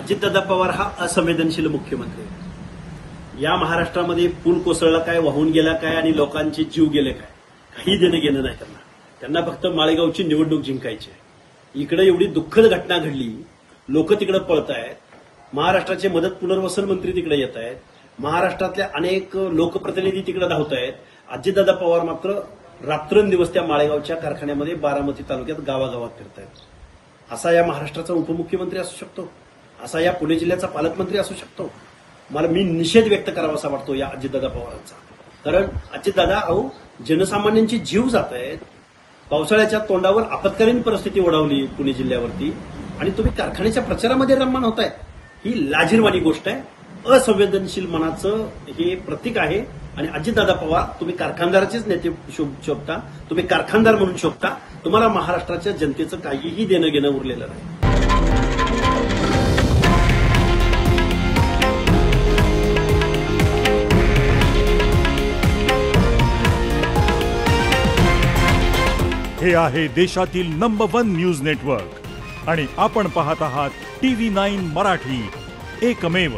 अजितदादा पवार हा असंवेदनशील मुख्यमंत्री आहे. या महाराष्ट्रामध्ये पूल कोसळला काय, वाहून गेला काय आणि लोकांचे जीव गेले काय, काही देणं घेणं नाही त्यांना. त्यांना फक्त माळेगावची निवडणूक जिंकायची आहे. इकडे एवढी दुःखद घटना घडली, लोक तिकडे पळतायत, महाराष्ट्राचे मदत पुनर्वसन मंत्री तिकडे येत आहेत, महाराष्ट्रातल्या अनेक लोकप्रतिनिधी तिकडे धावत आहेत. अजितदादा पवार मात्र रात्रंदिवस त्या माळेगावच्या कारखान्यामध्ये बारामती तालुक्यात गावागावात फिरतायत. असा या महाराष्ट्राचा उपमुख्यमंत्री असू शकतो? असा या पुणे जिल्ह्याचा पालकमंत्री असू शकतो? मी निषेध व्यक्त करावासा वाटतो या अजितदादा पवारांचा. कारण अजितदादा जनसामान्यांचे जीव जात आहेत. पावसाळ्याच्या तोंडावर आपत्कालीन परिस्थिती ओढावली पुणे जिल्ह्यावरती आणि तुम्ही कारखान्याच्या प्रचारामध्ये रममान होताय. ही लाजिरवाणी गोष्ट आहे. असंवेदनशील मनाचं हे प्रतीक आहे. आणि अजितदादा पवार, तुम्ही कारखानदाराचेच नेते शोभता, तुम्ही कारखानदार म्हणून शोभता. तुम्हाला महाराष्ट्राच्या जनतेचं काहीही देणं घेणं उरलेलं नाही. हे आहे देशातील नंबर 1 न्यूज नेटवर्क आणि आपण पाहत आहात TV9 मराठी, एकमेव.